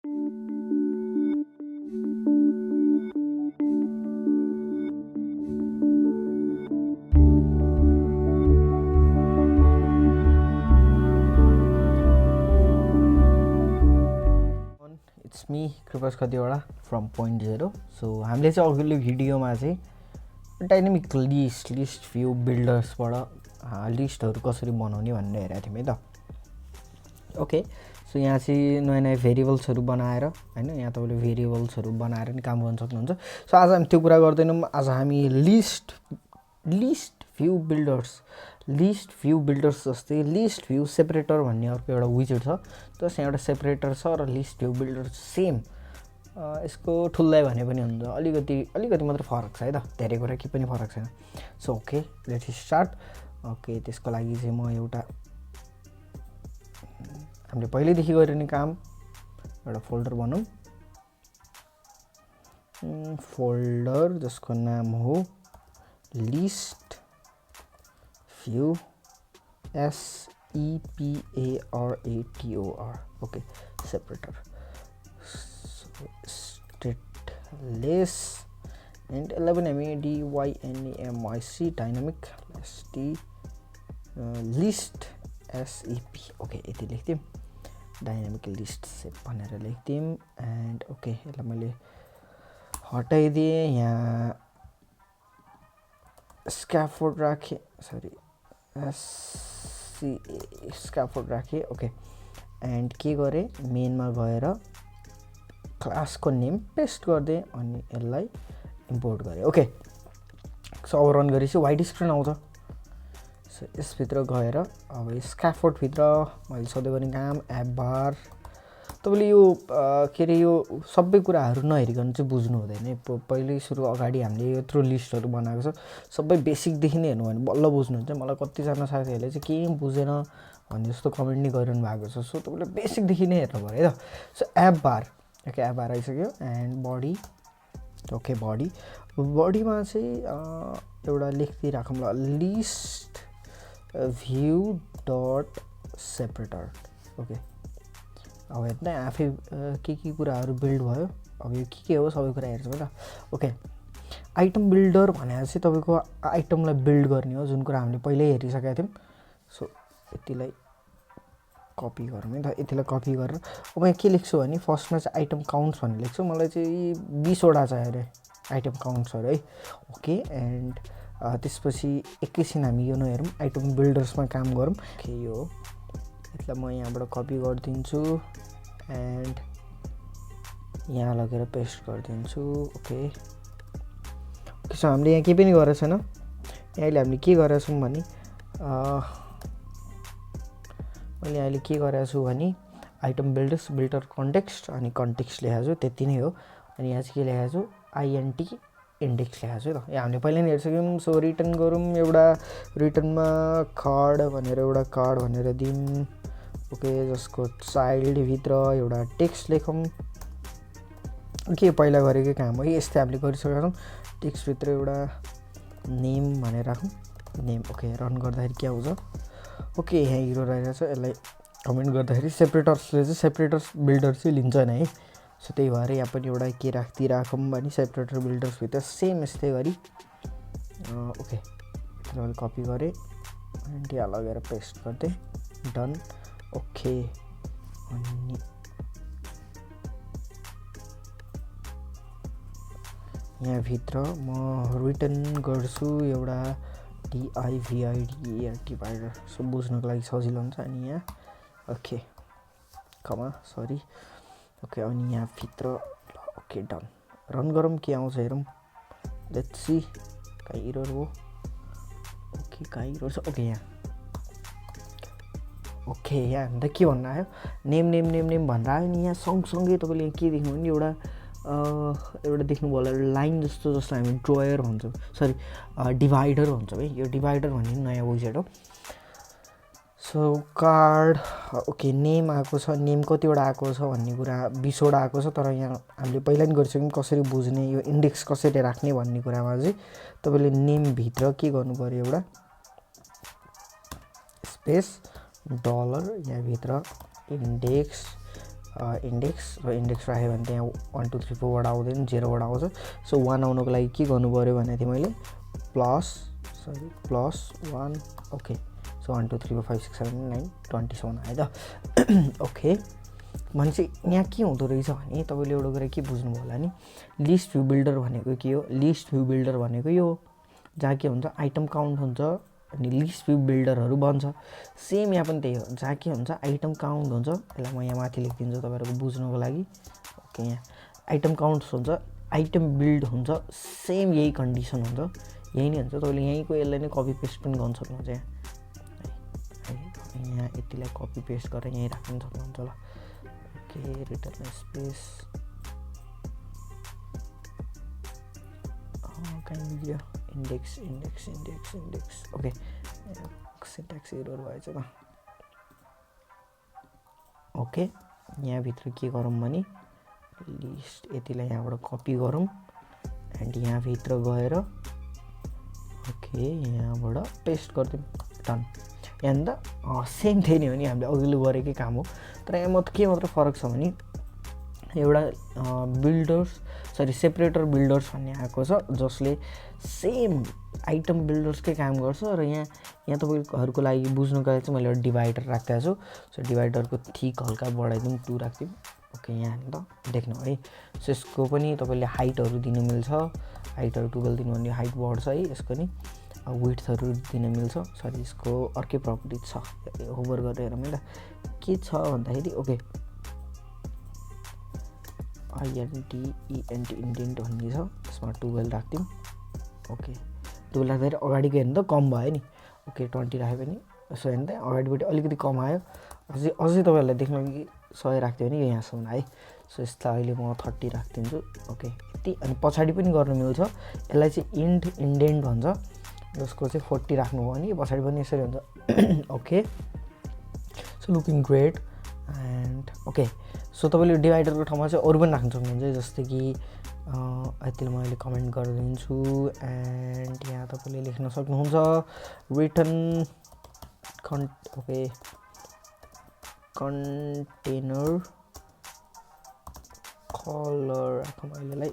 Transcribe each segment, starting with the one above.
It's me, Kripas Khatiwala from pointzero. So हामीले चाहिँ अघिल्लो भिडियोमा चाहिँ डाइनामिक लिस्ट भ्यू बिल्डर्सबाट लिस्टहरू कसरी बनाउने भनेर हेरेको थियौँ है त. ओके, सो यहाँ चाहिँ नयाँ नयाँ भेरिएबल्सहरू बनाएर हैन, यहाँ तपाईँले भेरिएबल्सहरू बनाएर नि काम गर्न सक्नुहुन्छ. सो आज हामी त्यो कुरा गर्दैनौँ. आज हामी लिस्ट भ्यू बिल्डर्स जस्तै लिस्ट भ्यू सेपरेटर भन्ने अर्को एउटा विजेट छ. जस्तै एउटा सेपरेटर छ र लिस्ट भ्यू बिल्डर सेम. यसको ठुल्लै भने पनि हुन्छ, अलिकति मात्र फरक छ है त, धेरै कुरा के पनि फरक छैन. So okay, let's start. Okay, त्यसको लागि चाहिँ म एउटा हामीले पहिल्यैदेखि गरिने काम, एउटा फोल्डर बनाऊँ. फोल्डर जसको नाम हो list view SEPARATOR. Okay, separator stateless and 11 DYNAMIC dynamic list SEP. Okay, यति लेख्थ्यौँ, डाइनामिक लिस्ट सेप भनेर लेख्थ्यौँ. एन्ड ओके, यसलाई मैले हटाइदिएँ. यहाँ स्क्याफोल्ड राखेँ, सरी स्क्याफोल्ड राखेँ. ओके, एन्ड के गरेँ, मेनमा गएर क्लासको नेम पेस्ट गरिदिएँ अनि यसलाई इम्पोर्ट गरेँ. ओके, सो अब रन गरेपछि वाइट स्क्रिन आउँछ. सो यसभित्र गएर अब स्क्याफोल्डभित्र मैले सधैँ गर्ने काम एप बार. तपाईँले यो के अरे यो सबै कुराहरू नहेरिकन चाहिँ बुझ्नु हुँदैन. पहिल्यै सुरु अगाडि हामीले यत्रो लिस्टहरू बनाएको छ, सबै बेसिकदेखि नै हेर्नु भने बल्ल बुझ्नुहुन्छ. मलाई कतिजना साथीहरूले चाहिँ केही बुझेन भन्ने जस्तो कमेन्ट नै गरिरहनु भएको छ. सो तपाईँले बेसिकदेखि नै हेर्नु पऱ्यो है त. सो एप बार, ओके, एप बार आइसक्यो. एन्ड बडी, ओके, बडीमा चाहिँ एउटा लेखिदिइराखौँ ल, list view dot separator. Okay, अब हेर्नु आफै के कुराहरू बिल्ड भयो. अब यो के हो सबै कुरा हेर्छौँ ल. ओके, आइटम बिल्डर भनेर चाहिँ तपाईँको आइटमलाई बिल्ड गर्ने हो, जुन कुरा हामीले पहिल्यै हेरिसकेका थियौँ. सो यतिलाई कपी गरौँ है त. यतिलाई कपी गरेर अब यहाँ के लेख्छु भने फर्स्टमा चाहिँ आइटम काउन्ट्स भन्ने लेख्छु. मलाई चाहिँ 20वटा चाहियो अरे आइटम काउन्ट्सहरू है. ओके, एन्ड त्यसपछि एकैछिन हामी यो नहेरौँ, आइटम बिल्डर्समा काम गरौँ. ओके, यो यसलाई म यहाँबाट कपी गरिदिन्छु एन्ड यहाँ लगेर पेस्ट गरिदिन्छु. ओके, सो हामीले यहाँ केही पनि गरेको छैन. यहाँ अहिले हामीले के गरेका छौँ भने मैले अहिले के गरेको छु भने आइटम बिल्डर कन्टेक्स्ट अनि कन्टेक्स्ट लेखेको छु, त्यति नै हो. अनि यहाँ चाहिँ के लेखेको छु, INT इन्डेक्स लेखेको छु है त. यहाँ हामीले पहिला नै हेरिसक्यौँ. सो रिटर्न गरौँ, एउटा रिटर्नमा कार्ड भनेर दिउँ. ओके, जसको चाइल्डभित्र एउटा टेक्स्ट लेखौँ. के पहिला गरेकै काम हो, यस्तै हामीले गरिसकेका छौँ. टेक्स्टभित्र एउटा नेम भनेर राखौँ, नेम. ओके, रन गर्दाखेरि के आउँछ, ओके, यहाँ हिरो रहेको छ. यसलाई कमेन्ट गर्दाखेरि सेपरेटर्सले चाहिँ सेपरेटर्स बिल्डर चाहिँ लिन्छन् है. सो त्यही भएर यहाँ पनि एउटा के राखौँ भने सेपरेटर बिल्डर्सभित्र सेम यस्तै गरी. ओके, मैले कपी गरेँ एन्ड यहाँ लगेर पेस्ट गरिदिएँ, डन. ओके, अनि यहाँभित्र म रिटर्न गर्छु एउटा डिभाइडर. सो बुझ्नको लागि सजिलो हुन्छ. अनि यहाँ ओके, कमा, सरी. ओके, अनि यहाँभित्र ओके, डन. रन गरौँ, के आउँछ हेरौँ. लेट्स सी, कहीँ एरर हो. ओके, कहीँ एरर छ. ओके, यहाँ ओके, यहाँ अन्त के भन्न आयो, नेम भनेर आयो. अनि यहाँ सँगसँगै तपाईँले के देख्नु भने एउटा देख्नुभयो होला लाइन जस्तो, जसलाई हामी ड्रोयर भन्छौँ, सरी डिभाइडर भन्छौँ है. यो डिभाइडर भन्ने नयाँ विजेट हो. सो कार्ड, ओके, नेम आएको छ. नेम कतिवटा आएको छ भन्ने कुरा 20वटा आएको छ. तर यहाँ हामीले पहिला नि गरिसक्यौँ कसरी बुझ्ने, यो इन्डेक्स कसरी राख्ने भन्ने कुरामा चाहिँ तपाईँले नेमभित्र के गर्नु पऱ्यो, एउटा स्पेस डलर, यहाँभित्र इन्डेक्स इन्डेक्स र इन्डेक्स राख्यो भने त्यहाँ 1 2 3 4 वटा आउँदैन 0 वटा आउँछ सो 1 आउनुको लागि के गर्नु पर्यो भने थिएँ मैले +1 ओके सो 1 2 3 4 5 6 7 9 27 आयो त ओके भनेपछि यहाँ के हुँदो रहेछ भने तपाईँले एउटा कुरा के बुझ्नुभयो होला नि लिस्ट भ्यू बिल्डर भनेको के हो लिस्ट भ्यू बिल्डर भनेको यो जहाँ के हुन्छ आइटम काउन्ट हुन्छ अनि लिस्ट भ्यू बिल्डरहरू बन्छ सेम यहाँ पनि त्यही हो जहाँ के हुन्छ आइटम काउन्ट हुन्छ यसलाई म यहाँ माथि लेखिदिन्छु तपाईँहरूको बुझ्नुको लागि ओके यहाँ आइटम काउन्ट्स हुन्छ आइटम बिल्ड हुन्छ सेम यही कन्डिसन हुन्छ यही नै हुन्छ तपाईँले यहीँको यसलाई नै कपी पेस्ट पनि गर्न सक्नुहुन्छ यहाँ यतिलाई कपी पेस्ट गरेर यहीँ राख्नु सक्नुहुन्छ ल ओके रिटर्न स्पेस कहाँ इन्डेक्स ओके सिन्ट्याक्स एरर भएछ त ओके यहाँभित्र के गरौँ भने लिस्ट यतिलाई यहाँबाट कपी गरौँ एन्ड यहाँभित्र गएर ओके यहाँबाट पेस्ट गरिदिउँ डन यहाँ सेम थिएन हो नि हामीले अघिल्लो गरेकै काम हो तर यहाँ के मात्र फरक छ भने एउटा सेपरेटर बिल्डर्स भन्ने आएको छ जसले सेम आइटम बिल्डर्सकै काम गर्छ र यहाँ तपाईँहरूको लागि बुझ्नुको लागि चाहिँ मैले एउटा डिभाइडर राखेको छु सो डिभाइडरको थिक हल्का बढाइदिउँ 2 राखिदिउँ ओके यहाँ त देख्नु है सो यसको पनि तपाईँले हाइटहरू दिनु मिल्छ हाइटहरू 12 दिनु भने हाइट बढ्छ है यसको नि विड्थहरू दिन मिल्छ सरी यसको अर्कै प्रपर्टी छ होभर गरेर हेरौँ है त के छ भन्दाखेरि ओके इन्डेन्ट भन्ने छ यसमा 12 राख्दिउँ ओके 12 राख्दाखेरि अगाडिको हेर्नु त कम भयो नि ओके 20 राख्यो भने यसो हेर्नु त अगाडिपट्टि अलिकति कम आयो अझै तपाईँहरूलाई देख्नु कि 100 राख्थ्यो भने यहाँसम्म है सो यसलाई अहिले म 30 राखिदिन्छु ओके यति अनि पछाडि पनि गर्न मिल्छ यसलाई चाहिँ इन्डेन्ट भन्छ जसको चाहिँ 40 राख्नुभयो भने पछाडि पनि यसरी हुन्छ okay so looking great and okay so तपाईँले डिभाइडरको ठाउँमा चाहिँ अरू पनि राख्न सक्नुहुन्छ जस्तै कि यतिले म अहिले कमेन्ट गरिदिन्छु एन्ड यहाँ तपाईँले लेख्न सक्नुहुन्छ रिटर्न ओके कन्टेनर कलर राखौँ अहिलेलाई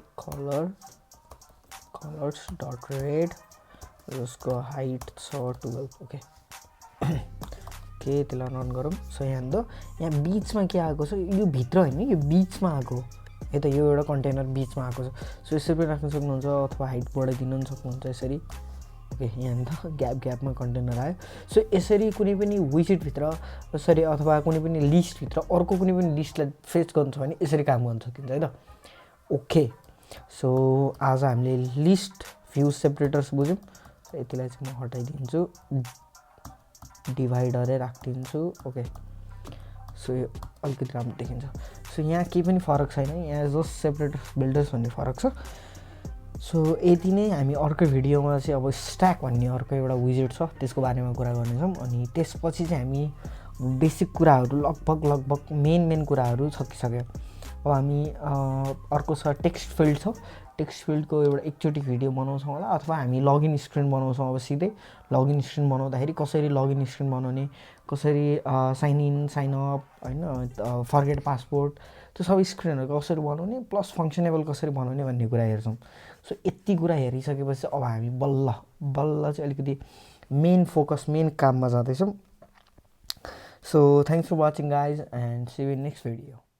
कलर्स डट रेड जसको हाइट छ 12 ओके ओके त्यसलाई रन गरौँ सो यहाँ बिचमा के आएको छ यो भित्र होइन यो बिचमा आएको है त यो एउटा कन्टेनर बिचमा आएको छ सो यसरी पनि राख्न सक्नुहुन्छ अथवा हाइट बढाइदिनु पनि सक्नुहुन्छ यसरी ओके यहाँ त ग्यापमा कन्टेनर आयो सो यसरी कुनै पनि विजेटभित्र यसरी अथवा कुनै पनि लिस्टभित्र अर्को कुनै पनि लिस्टलाई फेच गर्नु छ भने यसरी काम गर्न सकिन्छ है त ओके सो आज हामीले लिस्ट भ्यू सेपरेटर्स बुझ्यौँ यतिलाई चाहिँ म हटाइदिन्छु डिभाइडरै राखिदिन्छु ओके सो यो अलिकति राम्रो देखिन्छ सो यहाँ केही पनि फरक छैन यहाँ जस्ट सेपरेटर्स बिल्डर्स भन्ने फरक छ सो यति नै हामी अर्को भिडियोमा चाहिँ अब स्ट्याक भन्ने अर्को एउटा विजेट छ त्यसको बारेमा कुरा गर्नेछौँ अनि त्यसपछि चाहिँ हामी बेसिक कुराहरू लगभग मेन कुराहरू सकिसक्यो अब हामी अर्को छ टेक्स्ट फिल्ड छ टेक्स्ट फिल्डको एउटा एकचोटि भिडियो बनाउँछौँ होला अथवा हामी लगइन स्क्रिन बनाउँछौँ अब सिधै लगइन स्क्रिन बनाउँदाखेरि कसरी लगइन स्क्रिन बनाउने कसरी साइन इन साइन अप होइन फर्गेट पासपोर्ट त्यो सबै स्क्रिनहरू कसरी बनाउने प्लस फङ्सनेबल कसरी बनाउने भन्ने कुरा हेर्छौँ सो यति कुरा हेरिसकेपछि अब हामी बल्ल चाहिँ अलिकति मेन काममा जाँदैछौँ so thanks for watching guys and see you in next video